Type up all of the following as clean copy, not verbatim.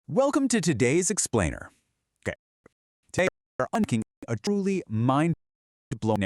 Welcome to today's explainer. Okay, today we're unpacking a truly mind-blowing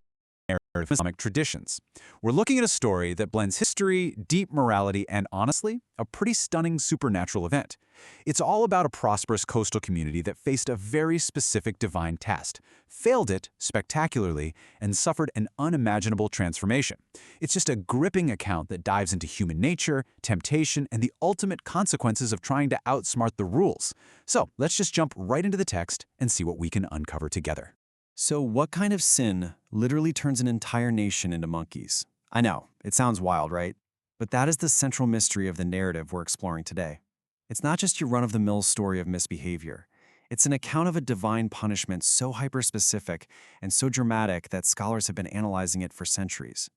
narrative of Islamic traditions. We're looking at a story that blends history, deep morality, and honestly, a pretty stunning supernatural event. It's all about a prosperous coastal community that faced a very specific divine test, failed it spectacularly, and suffered an unimaginable transformation. It's just a gripping account that dives into human nature, temptation, and the ultimate consequences of trying to outsmart the rules. So let's just jump right into the text and see what we can uncover together. So what kind of sin literally turns an entire nation into monkeys? I know, it sounds wild, right? But that is the central mystery of the narrative we're exploring today. It's not just your run-of-the-mill story of misbehavior. It's an account of a divine punishment so hyper-specific and so dramatic that scholars have been analyzing it for centuries.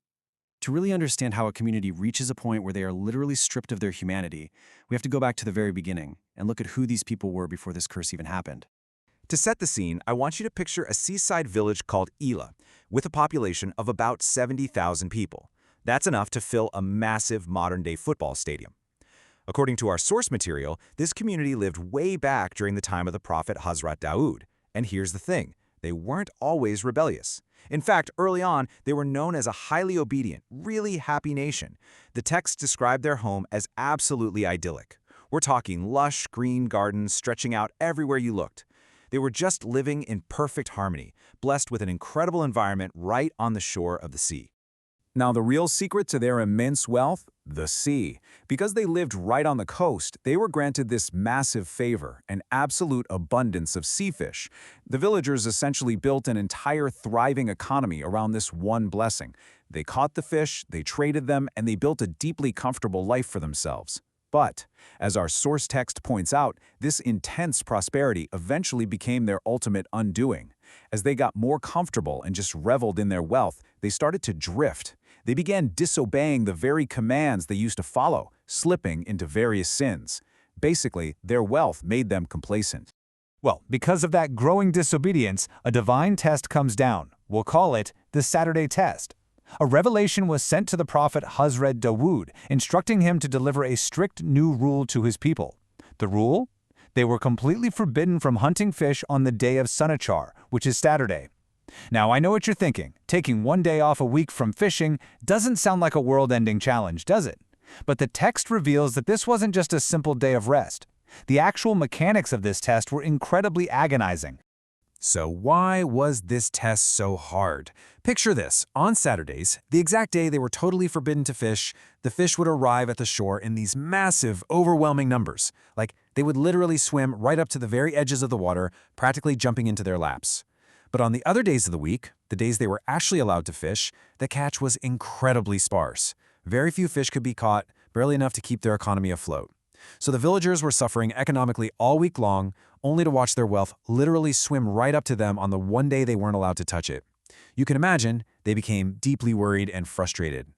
To really understand how a community reaches a point where they are literally stripped of their humanity, we have to go back to the very beginning and look at who these people were before this curse even happened. To set the scene, I want you to picture a seaside village called Ela, with a population of about 70,000 people. That's enough to fill a massive modern-day football stadium. According to our source material, this community lived way back during the time of the prophet Hazrat Dawood. And here's the thing, they weren't always rebellious. In fact, early on, they were known as a highly obedient, really happy nation. The text described their home as absolutely idyllic. We're talking lush, green gardens stretching out everywhere you looked. They were just living in perfect harmony, blessed with an incredible environment right on the shore of the sea. Now, the real secret to their immense wealth? The sea. Because they lived right on the coast, they were granted this massive favor, an absolute abundance of sea fish. The villagers essentially built an entire thriving economy around this one blessing. They caught the fish, they traded them, and they built a deeply comfortable life for themselves. But, as our source text points out, this intense prosperity eventually became their ultimate undoing. As they got more comfortable and just reveled in their wealth, they started to drift. They began disobeying the very commands they used to follow, slipping into various sins. Basically, their wealth made them complacent. Well, because of that growing disobedience, a divine test comes down. We'll call it the Saturday test. A revelation was sent to the prophet Hazrat Dawood, instructing him to deliver a strict new rule to his people. The rule? They were completely forbidden from hunting fish on the day of Sanichar, which is Saturday. Now, I know what you're thinking. Taking one day off a week from fishing doesn't sound like a world-ending challenge, does it? But the text reveals that this wasn't just a simple day of rest. The actual mechanics of this test were incredibly agonizing. So why was this test so hard? Picture this. On Saturdays, the exact day they were totally forbidden to fish, the fish would arrive at the shore in these massive, overwhelming numbers. Like, they would literally swim right up to the very edges of the water, practically jumping into their laps. But on the other days of the week, the days they were actually allowed to fish, the catch was incredibly sparse. Very few fish could be caught, barely enough to keep their economy afloat. So the villagers were suffering economically all week long, only to watch their wealth literally swim right up to them on the one day they weren't allowed to touch it. You can imagine, they became deeply worried and frustrated.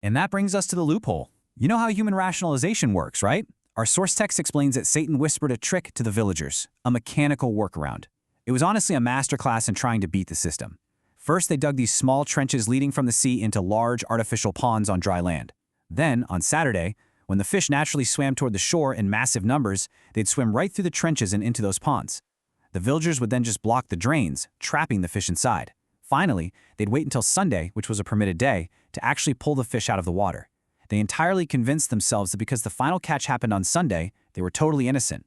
And that brings us to the loophole. You know how human rationalization works, right? Our source text explains that Satan whispered a trick to the villagers, a mechanical workaround. It was honestly a masterclass in trying to beat the system. First, they dug these small trenches leading from the sea into large artificial ponds on dry land. Then, on Saturday, when the fish naturally swam toward the shore in massive numbers, they'd swim right through the trenches and into those ponds. The villagers would then just block the drains, trapping the fish inside. Finally, they'd wait until Sunday, which was a permitted day, to actually pull the fish out of the water. They entirely convinced themselves that because the final catch happened on Sunday, they were totally innocent.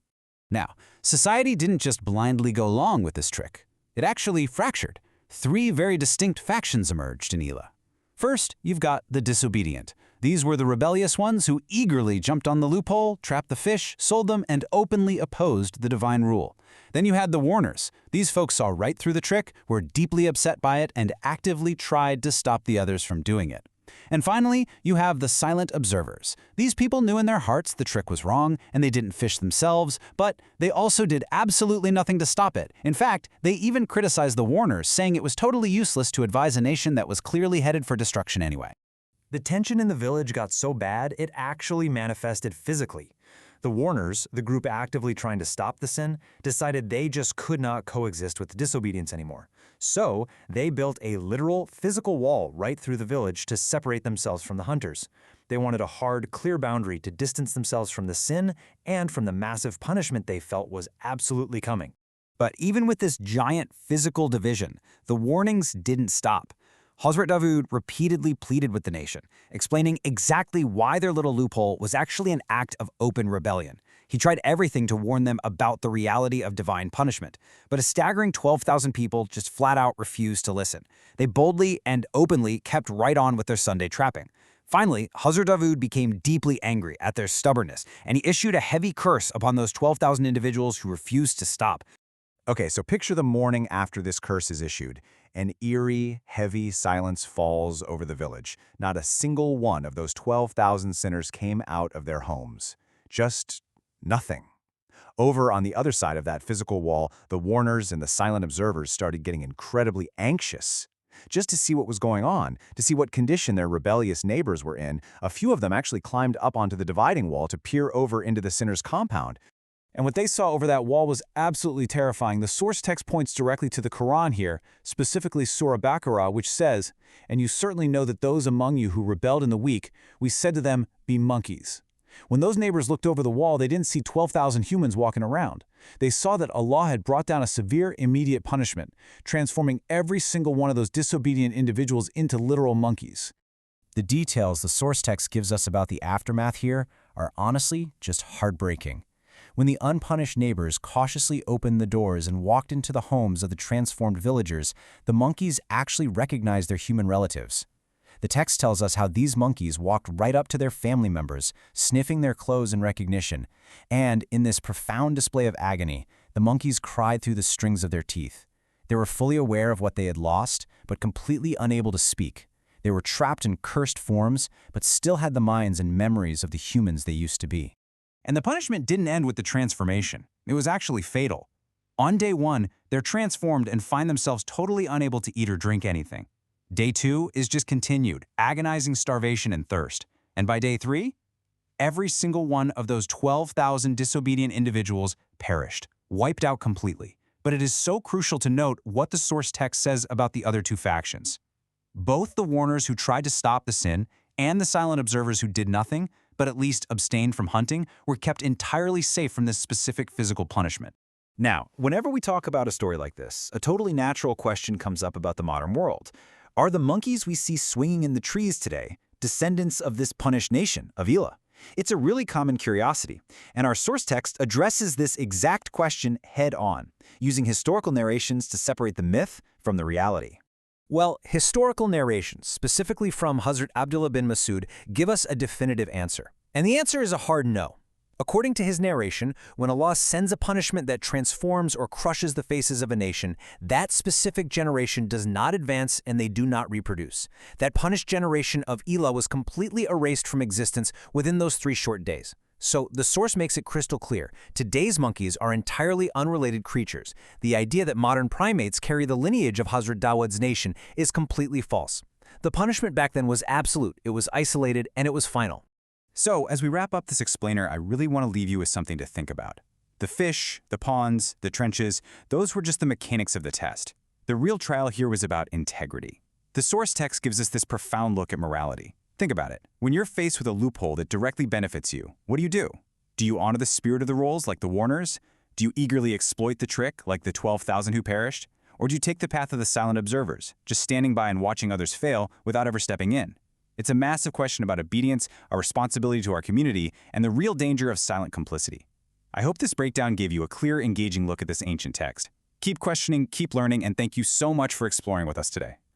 Now, society didn't just blindly go along with this trick. It actually fractured. Three very distinct factions emerged in Ela. First, you've got the disobedient. These were the rebellious ones who eagerly jumped on the loophole, trapped the fish, sold them, and openly opposed the divine rule. Then you had the warners. These folks saw right through the trick, were deeply upset by it, and actively tried to stop the others from doing it. And finally, you have the silent observers. These people knew in their hearts the trick was wrong, and they didn't fish themselves, but they also did absolutely nothing to stop it. In fact, they even criticized the warners, saying it was totally useless to advise a nation that was clearly headed for destruction anyway. The tension in the village got so bad, it actually manifested physically. The warners, the group actively trying to stop the sin, decided they just could not coexist with disobedience anymore. So, they built a literal physical wall right through the village to separate themselves from the hunters. They wanted a hard, clear boundary to distance themselves from the sin and from the massive punishment they felt was absolutely coming. But even with this giant physical division, the warnings didn't stop. Hazrat Dawood repeatedly pleaded with the nation, explaining exactly why their little loophole was actually an act of open rebellion. He tried everything to warn them about the reality of divine punishment, but a staggering 12,000 people just flat out refused to listen. They boldly and openly kept right on with their Sunday trapping. Finally, Hazrat Dawood became deeply angry at their stubbornness, and he issued a heavy curse upon those 12,000 individuals who refused to stop. Okay, so picture the morning after this curse is issued. An eerie, heavy silence falls over the village. Not a single one of those 12,000 sinners came out of their homes. Just nothing. Over on the other side of that physical wall, the warners and the silent observers started getting incredibly anxious. Just to see what was going on, to see what condition their rebellious neighbors were in, a few of them actually climbed up onto the dividing wall to peer over into the sinners' compound. And what they saw over that wall was absolutely terrifying. The source text points directly to the Quran here, specifically Surah Baqarah, which says, "And you certainly know that those among you who rebelled in the week, we said to them, be monkeys." When those neighbors looked over the wall, they didn't see 12,000 humans walking around. They saw that Allah had brought down a severe, immediate punishment, transforming every single one of those disobedient individuals into literal monkeys. The details the source text gives us about the aftermath here are honestly just heartbreaking. When the unpunished neighbors cautiously opened the doors and walked into the homes of the transformed villagers, the monkeys actually recognized their human relatives. The text tells us how these monkeys walked right up to their family members, sniffing their clothes in recognition, and in this profound display of agony, the monkeys cried through the strings of their teeth. They were fully aware of what they had lost, but completely unable to speak. They were trapped in cursed forms, but still had the minds and memories of the humans they used to be. And the punishment didn't end with the transformation. It was actually fatal. On day 1, they're transformed and find themselves totally unable to eat or drink anything. Day 2 is just continued, agonizing starvation and thirst. And by day 3, every single one of those 12,000 disobedient individuals perished, wiped out completely. But it is so crucial to note what the source text says about the other two factions. Both the warners who tried to stop the sin and the silent observers who did nothing, but at least abstained from hunting, were kept entirely safe from this specific physical punishment. Now, whenever we talk about a story like this, a totally natural question comes up about the modern world. Are the monkeys we see swinging in the trees today descendants of this punished nation, of Elah? It's a really common curiosity, and our source text addresses this exact question head-on, using historical narrations to separate the myth from the reality. Well, historical narrations, specifically from Hazrat Abdullah bin Masud, give us a definitive answer. And the answer is a hard no. According to his narration, when Allah sends a punishment that transforms or crushes the faces of a nation, that specific generation does not advance and they do not reproduce. That punished generation of Elah was completely erased from existence within those 3 short days. So the source makes it crystal clear. Today's monkeys are entirely unrelated creatures. The idea that modern primates carry the lineage of Hazrat Dawood's nation is completely false. The punishment back then was absolute, it was isolated, and it was final. So, as we wrap up this explainer, I really want to leave you with something to think about. The fish, the ponds, the trenches, those were just the mechanics of the test. The real trial here was about integrity. The source text gives us this profound look at morality. Think about it. When you're faced with a loophole that directly benefits you, what do? Do you honor the spirit of the rules like the warners? Do you eagerly exploit the trick like the 12,000 who perished? Or do you take the path of the silent observers, just standing by and watching others fail without ever stepping in? It's a massive question about obedience, our responsibility to our community, and the real danger of silent complicity. I hope this breakdown gave you a clear, engaging look at this ancient text. Keep questioning, keep learning, and thank you so much for exploring with us today.